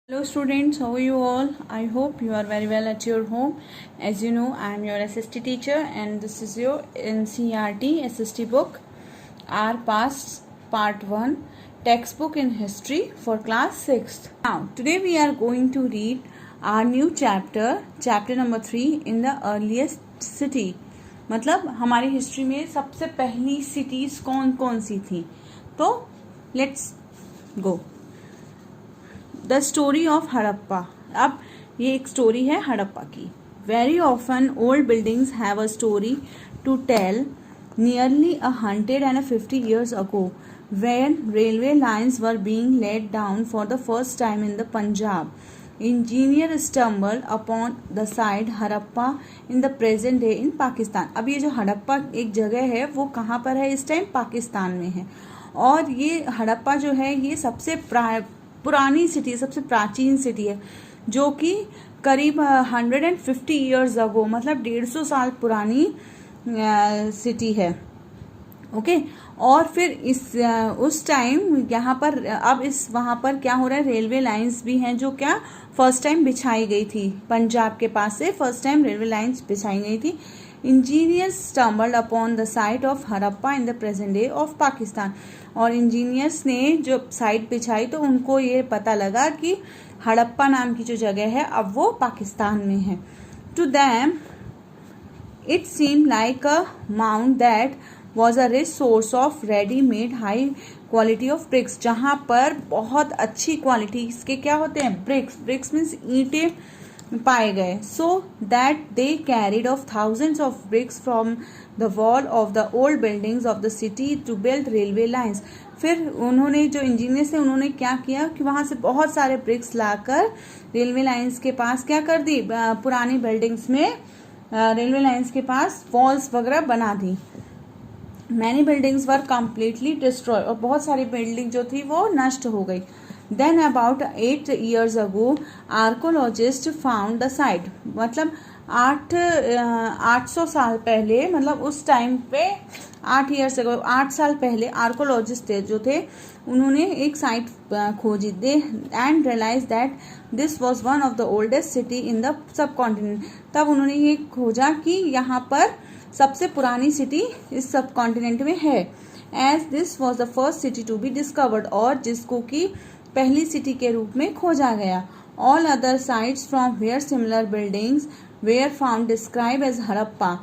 Hello students, how are you all? I hope you are very well at your home. As you know, I am your SST teacher and this is your NCERT SST book, our past part 1 textbook in history for class 6th. Now, today we are going to read our new chapter number 3 in the earliest city. मतलब हमारी history में सबसे पहली cities कौन कौन सी थी. तो let's go. The story of Harappa. अब ये एक स्टोरी है हड़प्पा की. Very often old buildings have a story to tell. Nearly 150 years ago, when railway lines were being laid down for the first time in the Punjab, engineers stumbled upon the site Harappa in the present day in Pakistan. अब ये जो हड़प्पा एक जगह है वो कहाँ पर है इस टाइम? पाकिस्तान में है. और ये हड़प्पा जो है ये सबसे पुरानी सिटी, सबसे प्राचीन सिटी है जो कि करीब 150 years ago मतलब 150 साल पुरानी सिटी है. ओके. और फिर उस टाइम यहाँ पर अब इस वहाँ पर क्या हो रहा है, रेलवे लाइंस भी हैं जो क्या फर्स्ट टाइम बिछाई गई थी. पंजाब के पास से फर्स्ट टाइम रेलवे लाइंस बिछाई गई थी. Engineers stumbled upon the site of Harappa in the present day of Pakistan. और इंजीनियर्स ने जो साइट बिछाई तो उनको ये पता लगा कि हड़प्पा नाम की जो जगह है अब वो पाकिस्तान में है. To them it seem like a mound that was a rich source of ready made high quality of bricks. जहाँ पर बहुत अच्छी क्वालिटी इसके क्या होते हैं? ब्रिक्स. ब्रिक्स मीन्स ईंटें पाए गए. So that they carried off thousands of bricks from the wall of the old buildings of the city to build railway lines. फिर उन्होंने जो इंजीनियर्स थे उन्होंने क्या किया कि वहां से बहुत सारे ब्रिक्स लाकर रेलवे लाइन्स के पास क्या कर दी, पुरानी बिल्डिंग्स में रेलवे लाइन्स के पास वॉल्स वगैरह बना दी. Many buildings were completely destroy. और बहुत सारी बिल्डिंग जो थी वो नष्ट हो गई. Then about 8 years ago, archaeologists found the site. मतलब 800 साल पहले, मतलब उस टाइम पे 8 years ago 8 साल पहले आर्कोलॉजिस्ट जो थे उन्होंने एक साइट खोजी. They and realize that this was one of the oldest city in the subcontinent. तब उन्होंने ये खोजा कि यहाँ पर सबसे पुरानी सिटी इस सब कॉन्टिनेंट में है. As this was the first city to be discovered. और जिसको कि पहली सिटी के रूप में खोजा गया. All other sites from where similar buildings were found describe as Harappa.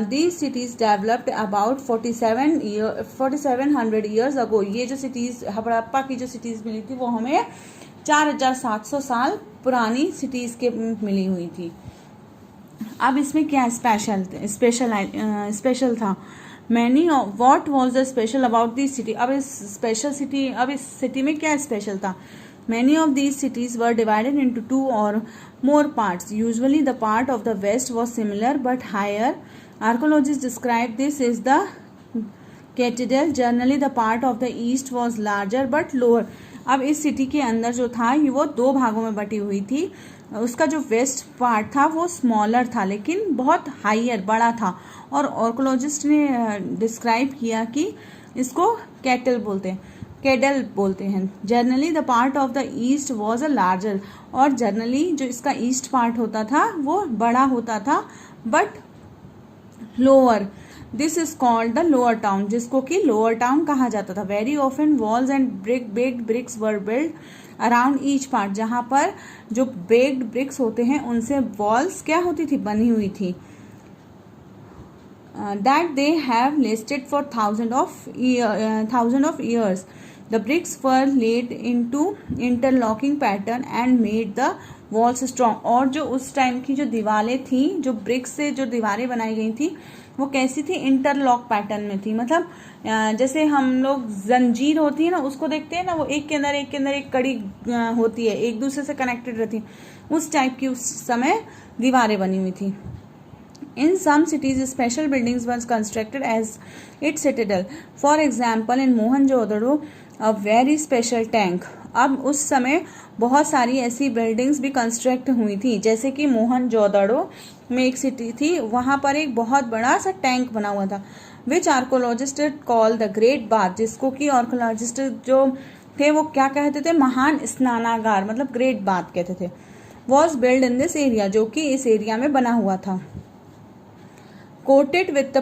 These cities developed about 4700 years ago. ये जो सिटीज हड़प्पा की जो सिटीज मिली थी वो हमें 4700 साल पुरानी सिटीज के मिली हुई थी. अब इसमें क्या स्पेशल था? Many what was the special about this city. अब इस सिटी में क्या स्पेशल था? Many of these cities were divided into 2 or more parts. Usually the part of the west was similar but higher. Archaeologist describe this is the cathedral. Generally the part of the east was larger but lower. अब इस city के अंदर जो था वो 2 भागों में बटी हुई थी. उसका जो वेस्ट पार्ट था वो स्मॉलर था लेकिन बहुत हाइयर, बड़ा था. और आर्कोलॉजिस्ट ने डिस्क्राइब किया कि इसको कैडल बोलते हैं. Generally the part of the east was a larger. और जनरली जो इसका ईस्ट पार्ट होता था वो बड़ा होता था but lower. This is called the lower town, जिसको कि लोअर टाउन कहा जाता था. Very often walls and baked bricks were build around each part. जहां पर जो बेक्ड ब्रिक्स होते हैं उनसे वॉल्स क्या होती थी, बनी हुई थी. That they have lasted for thousand of years. The bricks were laid into interlocking pattern and made the walls strong. और जो उस टाइम की जो दीवारें थी, जो ब्रिक्स से जो दीवारें बनाई गई थी वो कैसी थी? इंटरलॉक पैटर्न में थी. मतलब जैसे हम लोग जंजीर होती है ना, उसको देखते हैं ना, वो एक के अंदर एक कड़ी होती है, एक दूसरे से कनेक्टेड रहती है. उस टाइप की उस समय दीवारें बनी हुई थी. In some cities, special buildings were constructed as its citadel. For example, in Mohenjo-daro, a very special tank. अब उस समय बहुत सारी ऐसी बिल्डिंग्स भी कंस्ट्रक्ट हुई थी. जैसे कि मोहनजोदड़ो में एक सिटी थी, वहाँ पर एक बहुत बड़ा सा टैंक बना हुआ था. Which archaeologist call the great bath. जिसको कि आर्कोलॉजिस्ट जो थे वो क्या कहते थे, महान स्नानागार, मतलब ग्रेट बाथ कहते थे, was build in this area, जो कि इस एरिया में बना हुआ था। Coated with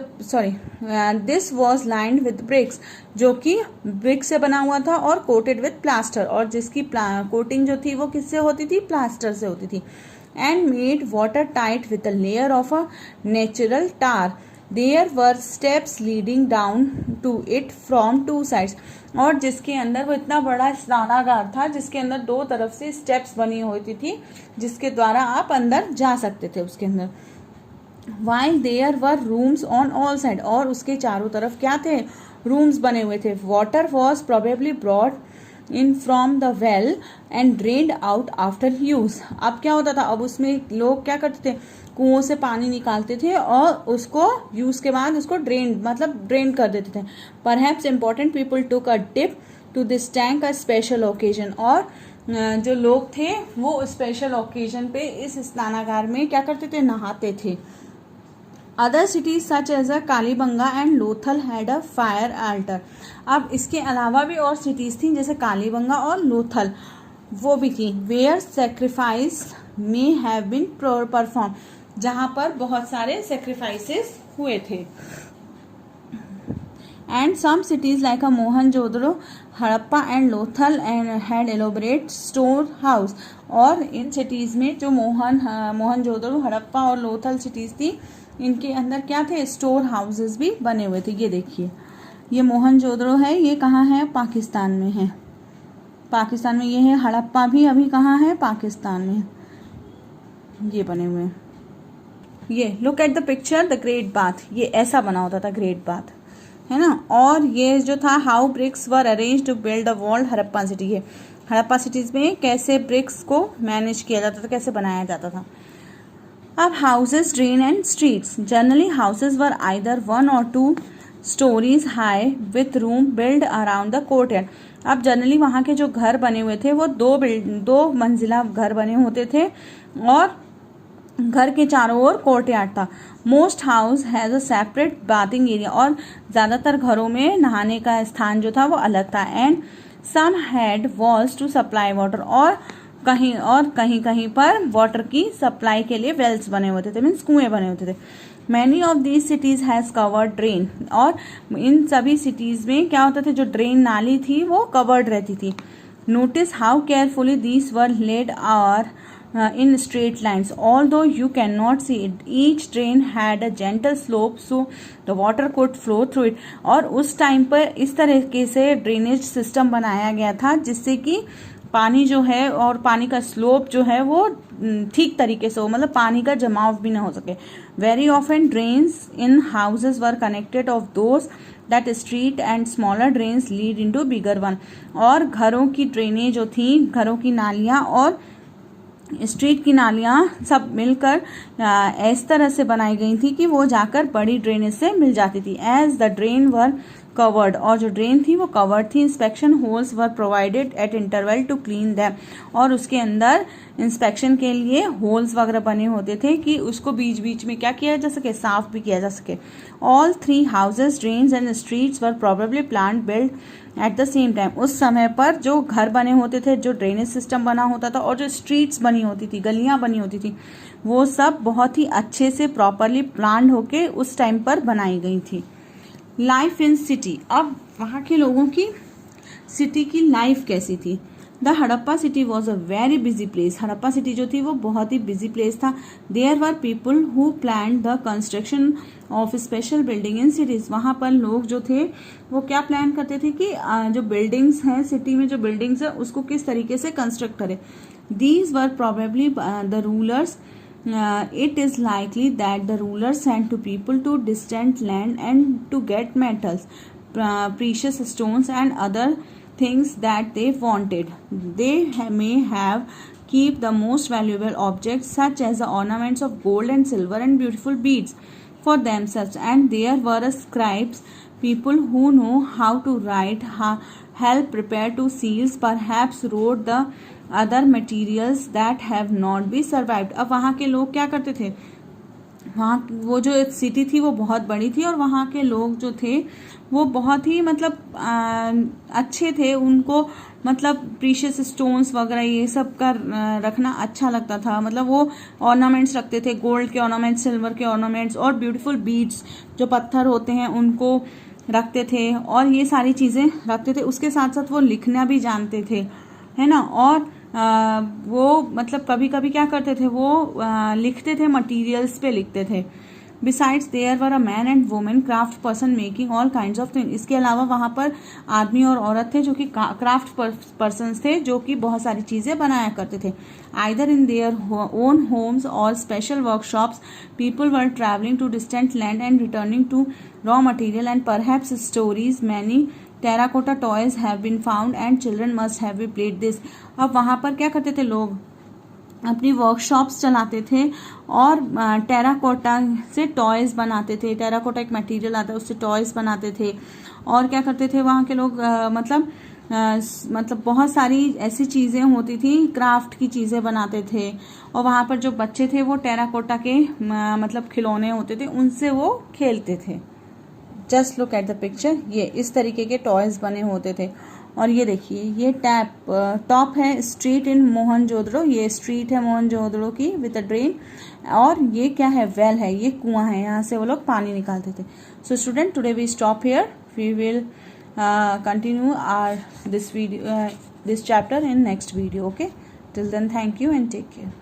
this was lined with bricks, जो कि ब्रिक से बना हुआ था, और कोटेड विथ प्लास्टर, और जिसकी कोटिंग जो थी वो किससे होती थी, प्लास्टर से होती थी। And made water tight with a layer of a natural tar. There were steps leading down to it from two sides, और जिसके अंदर वो इतना बड़ा स्नानागार था जिसके अंदर दो तरफ से स्टेप्स बनी होती थी जिसके द्वारा आप अंदर जा सकते थे उसके अंदर। While there were rooms on all sides, और उसके चारों तरफ क्या थे, रूम्स बने हुए थे। Water was probably brought in from the well and drained out after use। अब क्या होता था, अब उसमें लोग क्या करते थे, कुओं से पानी निकालते थे और उसको यूज के बाद उसको ड्रेन कर देते थे। Perhaps important people took a dip to this tank a special occasion, और जो लोग थे वो स्पेशल ओकेजन पे इस स्नानागार में क्या करते थे, नहाते थे। Other cities such as a Kalibangan and Lothal had a fire altar. अब इसके अलावा भी और सिटीज थी जैसे कालीबंगा और लोथल, वो भी थी। Where sacrifice may have been perform, जहां पर बहुत सारे सेक्रीफाइसेस हुए थे। And some cities like a Mohenjodaro, Harappa and Lothal and had elaborate store house, और इन सिटीज में जो मोहनजोदड़ो, हड़प्पा और लोथल सिटीज थी, इनके अंदर क्या थे, स्टोर हाउसेस भी बने हुए थे। ये देखिए, ये मोहनजोदड़ो है, ये कहाँ है, पाकिस्तान में है, पाकिस्तान में ये है। हड़प्पा भी अभी कहाँ है, पाकिस्तान में, ये बने हुए हैं। ये look at the picture, the great bath, ये ऐसा बना होता था ग्रेट बाथ, है ना। और ये जो था, how bricks were arrange to build the walled Harappa city, है हड़प्पा सिटीज में कैसे ब्रिक्स को मैनेज किया जाता था, कैसे बनाया जाता था। अब houses, drain and streets. Generally houses were either 1 or 2 stories high with room build around the courtyard. अब जनरली वहाँ के जो घर बने हुए थे वो दो मंजिला घर बने होते थे, और घर के चारों ओर कोर्टयार्ड था। Most house has a separate bathing area, और ज़्यादातर घरों में नहाने का स्थान जो था वो अलग था। And some had walls to supply water, और कहीं पर वाटर की सप्लाई के लिए वेल्स बने होते थे, मीन्स कुएं बने होते थे। Many of these cities has covered drain, और इन सभी सिटीज में क्या होता था, जो ड्रेन नाली थी वो कवर्ड रहती थी। Notice how carefully these were laid are in straight lines, although you cannot see it. Each drain had a gentle slope so the water could flow through it। और उस टाइम पर इस तरीके से ड्रेनेज सिस्टम बनाया गया था जिससे कि पानी जो है और पानी का स्लोप जो है वो ठीक तरीके से हो, मतलब पानी का जमाव भी ना हो सके। Very often drains in houses were connected of those that street and smaller drains lead into bigger one. और घरों की ड्रेनेज जो थी, घरों की नालियाँ और स्ट्रीट की नालियाँ सब मिलकर इस तरह से बनाई गई थी कि वो जाकर बड़ी ड्रेनेज से मिल जाती थी। As the drain were covered, और जो ड्रेन थी वो कवर्ड थी। Inspection holes were provided at interval to clean them, और उसके अंदर इंस्पेक्शन के लिए होल्स वगैरह बने होते थे कि उसको बीच बीच में क्या किया जा सके, साफ भी किया जा सके। All 3 houses, drains and streets were probably plant build at the same time. उस समय पर जो घर बने होते थे, जो ड्रेनेज सिस्टम बना होता था, और जो स्ट्रीट्स बनी होती थी, गलियां बनी होती थी, वो सब बहुत ही अच्छे से प्रॉपरली प्लान होके उस टाइम पर बनाई गई थी। लाइफ इन सिटी, अब वहाँ के लोगों की सिटी की लाइफ कैसी थी। The Harappa city was a very busy place, Harappa city जो थी वो बहुत ही बिजी प्लेस था। There were people who plan the construction of special building in cities, वहाँ पर लोग जो थे वो क्या प्लान करते थे कि जो बिल्डिंग्स हैं सिटी में, जो बिल्डिंग्स है उसको किस तरीके से कंस्ट्रक्ट करें। These were probably the rulers. It is likely that the rulers sent to people to distant land and to get metals, precious stones and other things that they wanted. They may have keep the most valuable objects such as the ornaments of gold and silver and beautiful beads for themselves. And there were scribes, people who know how to write, help prepare to seals, perhaps wrote the other materials that have not been survived। अब वहाँ के लोग क्या करते थे, वहाँ वो जो सिटी थी वो बहुत बड़ी थी और वहाँ के लोग जो थे वो बहुत ही मतलब अच्छे थे। उनको मतलब प्रीशियस स्टोन्स वगैरह ये सब का रखना अच्छा लगता था। मतलब वो ऑर्नामेंट्स रखते थे, गोल्ड के ऑर्नामेंट्स, सिल्वर के ऑर्नामेंट्स और ब्यूटीफुल बीड्स जो पत्थर होते हैं उनको रखते थे और ये सारी चीज़ें रखते थे। उसके साथ साथ वो लिखना भी जानते थे, है ना। और वो मतलब कभी कभी क्या करते थे, वो लिखते थे, मटेरियल्स पे लिखते थे। Besides there were a man and women craft person making all kinds of thing. इसके अलावा वहाँ पर आदमी और औरत थे जो कि क्राफ्ट पर्सन्स थे, जो कि बहुत सारी चीज़ें बनाया करते थे। Either in their own homes or special workshops, people were travelling to distant land and returning to raw material and perhaps stories many terracotta toys have been found and children must have be played this. अब वहाँ पर क्या करते थे लोग, अपनी workshops चलाते थे और टेराकोटा से टॉयज बनाते थे। टेराकोटा एक मटेरियल आता है, उससे टॉयज बनाते थे। और क्या करते थे वहाँ के लोग, मतलब बहुत सारी ऐसी चीज़ें होती थी, क्राफ्ट की चीज़ें बनाते थे। और वहाँ पर जो बच्चे थे वो टेराकोटा के मतलब खिलौने होते थे, उनसे वो खेलते थे। Just look at the picture, ये इस तरीके के टॉयज बने होते थे। और ये देखिए, ये टॉप है स्ट्रीट इन मोहनजोदड़ो। ये स्ट्रीट है मोहनजोदड़ो की विद अ ड्रेन। और ये क्या है, वेल है, ये कुआं है, यहाँ से वो लोग पानी निकालते थे। So student, today we stop here, we will continue this chapter in next video. Okay, till then, thank you and take care.